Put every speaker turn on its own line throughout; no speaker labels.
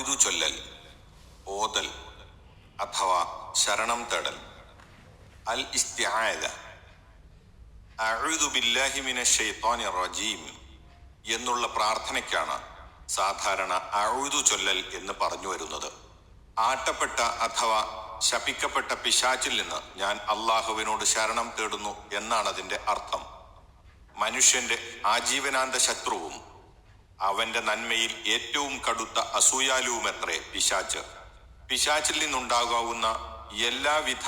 അഊദു ചൊല്ലൽ, ഓതൽ അഥവാ ശരണം തേടൽ. അൽ ഇസ്തിആദ, അഊദു ബില്ലാഹി മിനശ് ശൈത്വാനിർ റജീം എന്നുള്ള പ്രാർത്ഥനയ്ക്കാണ് സാധാരണ അഊദു ചൊല്ലൽ എന്ന് പറഞ്ഞു വരുന്നത്. ആട്ടപ്പെട്ട അഥവാ ശപിക്കപ്പെട്ട പിശാചിൽ നിന്ന് ഞാൻ അള്ളാഹുവിനോട് ശരണം തേടുന്നു എന്നാണ് അതിൻ്റെ അർത്ഥം. മനുഷ്യന്റെ ആജീവനാന്ത ശത്രുവും അവന്റെ നന്മയിൽ ഏറ്റവും കടുത്ത അസൂയാലുവുമത്രേ പിശാച്. പിശാചിൽ നിന്നുണ്ടാകാവുന്ന എല്ലാവിധ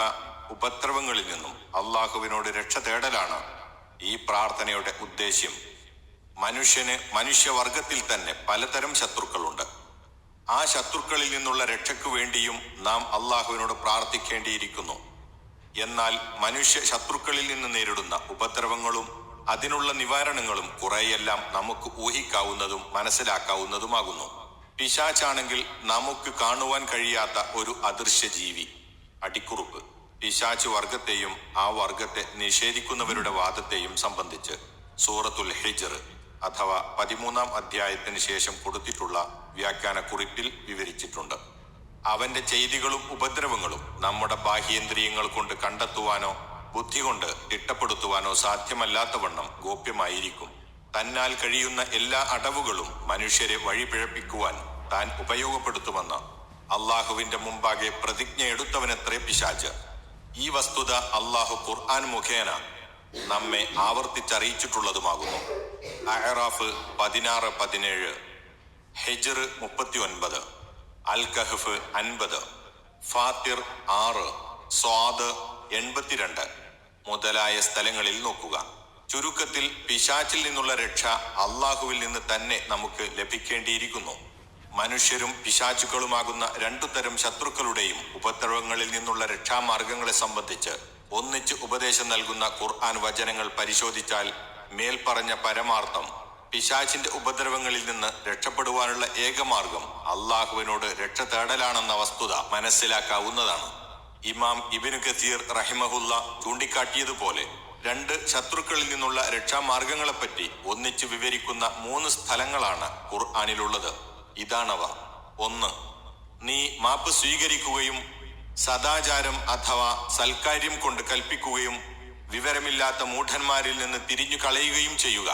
ഉപദ്രവങ്ങളിൽ നിന്നും അള്ളാഹുവിനോട് രക്ഷ തേടലാണ് ഈ പ്രാർത്ഥനയുടെ ഉദ്ദേശ്യം. മനുഷ്യവർഗത്തിൽ തന്നെ പലതരം ശത്രുക്കളുണ്ട്. ആ ശത്രുക്കളിൽ നിന്നുള്ള രക്ഷയ്ക്കു വേണ്ടിയും നാം അള്ളാഹുവിനോട് പ്രാർത്ഥിക്കേണ്ടിയിരിക്കുന്നു. എന്നാൽ ശത്രുക്കളിൽ നിന്ന് നേരിടുന്ന ഉപദ്രവങ്ങളും അതിനുള്ള നിവാരണങ്ങളും കുറെയെല്ലാം നമുക്ക് ഊഹിക്കാവുന്നതും മനസ്സിലാക്കാവുന്നതുമാകുന്നു. പിശാചാണെങ്കിൽ നമുക്ക് കാണുവാൻ കഴിയാത്ത ഒരു അദൃശ്യ ജീവി, അടിക്കുറുപ്പ്. പിശാച് വർഗത്തെയും ആ വർഗത്തെ നിഷേധിക്കുന്നവരുടെ വാദത്തെയും സംബന്ധിച്ച് സൂറത്തുൽ ഹിജ്ർ അഥവാ 13-ാം അധ്യായത്തിന് ശേഷം കൊടുത്തിട്ടുള്ള വ്യാഖ്യാനക്കുറിപ്പിൽ വിവരിച്ചിട്ടുണ്ട്. അവന്റെ ചെയ്തികളും ഉപദ്രവങ്ങളും നമ്മുടെ ബാഹ്യേന്ദ്രിയങ്ങൾ കൊണ്ട് കണ്ടെത്തുവാനോ ബുദ്ധി കൊണ്ട് തിട്ടപ്പെടുത്തുവാനോ സാധ്യമല്ലാത്തവണ്ണം ഗോപ്യമായിരിക്കും. തന്നാൽ കഴിയുന്ന എല്ലാ അടവുകളും മനുഷ്യരെ വഴിപിഴപ്പിക്കുവാൻ താൻ ഉപയോഗപ്പെടുത്തുമെന്ന് അള്ളാഹുവിന്റെ മുമ്പാകെ പ്രതിജ്ഞ എടുത്തവനത്രേ പിശാച്. ഈ വസ്തുത അള്ളാഹു ഖുർആൻ മുഖേന നമ്മെ ആവർത്തിച്ചറിയിച്ചിട്ടുള്ളതുമാകുന്നു. അഅറാഫ് 16-17, ഹിജ്ർ 39, അൽ കഹ്ഫ് 50, ഫാത്തിർ 6, സ്വാദ് 82 മുതലായ സ്ഥലങ്ങളിൽ നോക്കുക. ചുരുക്കത്തിൽ പിശാചിൽ നിന്നുള്ള രക്ഷ അള്ളാഹുവിൽ നിന്ന് തന്നെ നമുക്ക് ലഭിക്കേണ്ടിയിരിക്കുന്നു. മനുഷ്യരും പിശാചുക്കളുമാകുന്ന രണ്ടു തരം ശത്രുക്കളുടെയും ഉപദ്രവങ്ങളിൽ നിന്നുള്ള രക്ഷാമാർഗങ്ങളെ സംബന്ധിച്ച് ഒന്നിച്ച് ഉപദേശം നൽകുന്ന ഖുർആൻ വചനങ്ങൾ പരിശോധിച്ചാൽ മേൽപ്പറഞ്ഞ പരമാർത്ഥം, പിശാചിന്റെ ഉപദ്രവങ്ങളിൽ നിന്ന് രക്ഷപ്പെടുവാനുള്ള ഏകമാർഗം അള്ളാഹുവിനോട് രക്ഷ തേടലാണെന്ന വസ്തുത മനസ്സിലാക്കാവുന്നതാണ്. ഇമാം ഇബ്നു കസീർ റഹിമഹുല്ല ചൂണ്ടിക്കാട്ടിയതുപോലെ രണ്ട് ശത്രുക്കളിൽ നിന്നുള്ള രക്ഷാമാർഗങ്ങളെപ്പറ്റി ഒന്നിച്ച് വിവരിക്കുന്ന 3 സ്ഥലങ്ങളാണ് ഖുർആനിലുള്ളത്. ഇതാണവ. 1. നീ മാപ്പ് സ്വീകരിക്കുകയും സദാചാരം അഥവാ സൽക്കാര്യം കൊണ്ട് കൽപ്പിക്കുകയും വിവരമില്ലാത്ത മൂഢന്മാരിൽ നിന്ന് തിരിഞ്ഞു കളയുകയും ചെയ്യുക.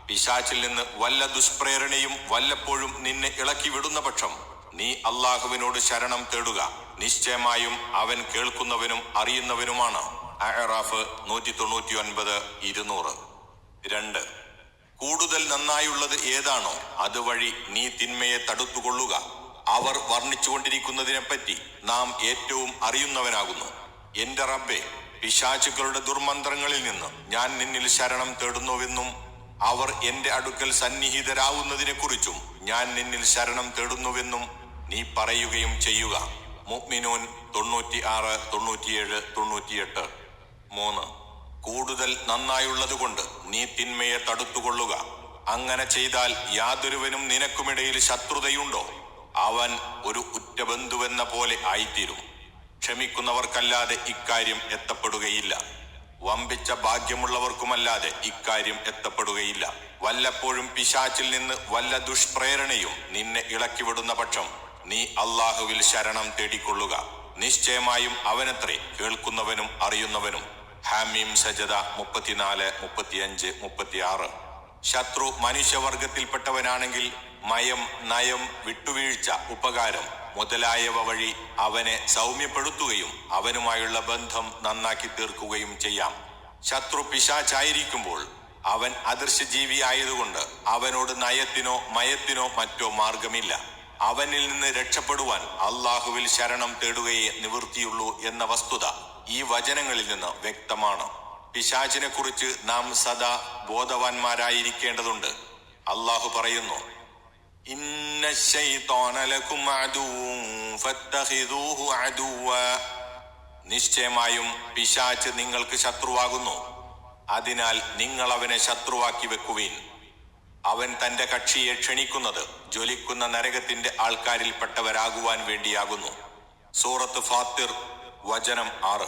പിശാചിൽ നിന്ന് വല്ല ദുഷ്പ്രേരണയും വല്ലപ്പോഴും നിന്നെ ഇളക്കി വിടുന്ന പക്ഷം നീ അള്ളാഹുവിനോട് ശരണം തേടുക. നിശ്ചയമായും അവൻ കേൾക്കുന്നവനും അറിയുന്നവനുമാണ്. അഅറാഫ് 199-200. 2. കൂടുതൽ നന്നായുള്ളത് ഏതാണോ അതുവഴി നീ തിന്മയെ തടുത്തുകൊള്ളുക. അവർ വർണ്ണിച്ചുകൊണ്ടിരിക്കുന്നതിനെപ്പറ്റി നാം ഏറ്റവും അറിയുന്നവനാകുന്നു. എന്റെ റബ്ബേ, പിശാചുക്കളുടെ ദുർമന്ത്രങ്ങളിൽ നിന്ന് ഞാൻ നിന്നിൽ ശരണം തേടുന്നുവെന്നും അവർ എന്റെ അടുക്കൽ സന്നിഹിതരാവുന്നതിനെ കുറിച്ചും ഞാൻ നിന്നിൽ ശരണം തേടുന്നുവെന്നും നീ പറയുകയും ചെയ്യുക. മുഅ്മിനൂൻ 96, 97, 98. 3. കൂടുതൽ നന്നായുള്ളത് കൊണ്ട് നീ തിന്മയെ തടുത്തുകൊള്ളുക. അങ്ങനെ ചെയ്താൽ യാതൊരുവനും നിനക്കുമിടയിൽ ശത്രുതയുണ്ടോ? അവൻ ഒരു ഉറ്റബന്ധുവെന്ന പോലെ ആയിത്തീരും. ക്ഷമിക്കുന്നവർക്കല്ലാതെ ഇക്കാര്യം എത്തപ്പെടുകയില്ല. വമ്പിച്ച ഭാഗ്യമുള്ളവർക്കുമല്ലാതെ ഇക്കാര്യം എത്തപ്പെടുകയില്ല. വല്ലപ്പോഴും പിശാചിൽ നിന്ന് വല്ല ദുഷ്പ്രേരണയും നിന്നെ ഇളക്കിവിടുന്ന പക്ഷം നീ അള്ളാഹുവിൽ ശരണം തേടിക്കൊള്ളുക. നിശ്ചയമായും അവനത്രേ കേൾക്കുന്നവനും അറിയുന്നവനും. ഹാമീം സജദ 34, 35, 36. ശത്രു മനുഷ്യവർഗത്തിൽപ്പെട്ടവനാണെങ്കിൽ മയം, നയം, വിട്ടുവീഴ്ച, ഉപകാരം മുതലായവ വഴി അവനെ സൗമ്യപ്പെടുത്തുകയും അവനുമായുള്ള ബന്ധം നന്നാക്കി തീർക്കുകയും ചെയ്യാം. ശത്രു പിശാചായിരിക്കുമ്പോൾ അവൻ അദൃശ്യജീവി ആയതുകൊണ്ട് അവനോട് നയത്തിനോ മയത്തിനോ മറ്റോ മാർഗമില്ല. അവനിൽ നിന്ന് രക്ഷപ്പെടുവാൻ അള്ളാഹുവിൽ ശരണം തേടുകയെ നിവൃത്തിയുള്ളൂ എന്ന വസ്തുത ഈ വചനങ്ങളിൽ നിന്ന് വ്യക്തമാണ്. പിശാചിനെ കുറിച്ച് നാം സദാ ബോധവാന്മാരായിരിക്കേണ്ടതുണ്ട്. അള്ളാഹു പറയുന്നു, ഇന്ന ശൈത്വാന ലകും അദുവ്വുൻ ഫത്തഖിദൂഹു അദുവ്വാ. നിശ്ചയമായും പിശാച് നിങ്ങൾക്ക് ശത്രുവാകുന്നു, അതിനാൽ നിങ്ങൾ അവനെ ശത്രുവാക്കി വെക്കുവിൻ. അവൻ തന്റെ കക്ഷിയെ ക്ഷണിക്കുന്നത് ജ്വലിക്കുന്ന നരകത്തിന്റെ ആൾക്കാരിൽപ്പെട്ടവരാകുവാൻ വേണ്ടിയാകുന്നു. സൂറത്ത് ഫാത്തിർ വചനം 6.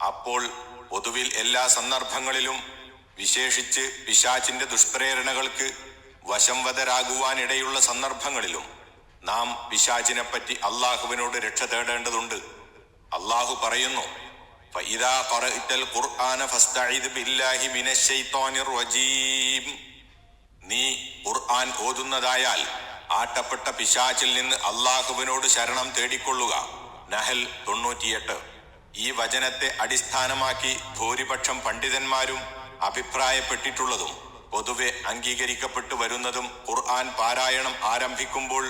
അപ്പോൾ പൊതുവിൽ എല്ലാ സന്ദർഭങ്ങളിലും, വിശേഷിച്ച് പിശാചിന്റെ ദുഷ്പ്രേരണകൾക്ക് വശംവദരാകുവാനിടയുള്ള സന്ദർഭങ്ങളിലും നാം പിശാചിനെപ്പറ്റി അള്ളാഹുവിനോട് രക്ഷ തേടേണ്ടതുണ്ട്. അള്ളാഹു പറയുന്നു, ഫഇദാ ഖറഅ്തൽ ഖുർആന ഫസ്തഇദ് ബില്ലാഹി മിനശ് ശൈത്വാനിർ റജീം. നീ ഖുർആൻ ഓതുന്നതായാൽ ആട്ടപ്പെട്ട പിശാചിൽ നിന്ന് അള്ളാഹുവിനോട് ശരണം തേടിക്കൊള്ളുക. നഹൽ 98. ഈ വചനത്തെ അടിസ്ഥാനമാക്കി ഭൂരിപക്ഷം പണ്ഡിതന്മാരും അഭിപ്രായപ്പെട്ടിട്ടുള്ളതും പൊതുവെ അംഗീകരിക്കപ്പെട്ടു വരുന്നതും ഖുർആൻ പാരായണം ആരംഭിക്കുമ്പോൾ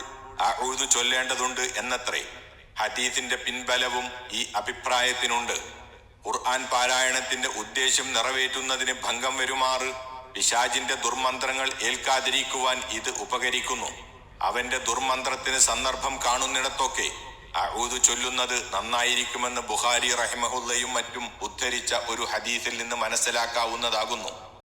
അഊദു ചൊല്ലേണ്ടതുണ്ട് എന്നത്രേ. ഹദീസിന്റെ പിൻബലവും ഈ അഭിപ്രായത്തിനുണ്ട്. ഖുർആൻ പാരായണത്തിന്റെ ഉദ്ദേശ്യം നിറവേറ്റുന്നതിന് ഭംഗം വരുമാറ് പിശാചിന്റെ ദുർമന്ത്രങ്ങൾ ഏൽക്കാതിരിക്കുവാൻ ഇത് ഉപകരിക്കുന്നു. അവന്റെ ദുർമന്ത്രത്തിന് സന്ദർഭം കാണുന്നിടത്തൊക്കെ അഊദു ചൊല്ലുന്നത് നന്നായിരിക്കുമെന്ന് ബുഖാരി റഹിമഹുല്ലയും മറ്റും ഉദ്ധരിച്ച ഒരു ഹദീസിൽ നിന്ന് മനസ്സിലാക്കാവുന്നതാകുന്നു.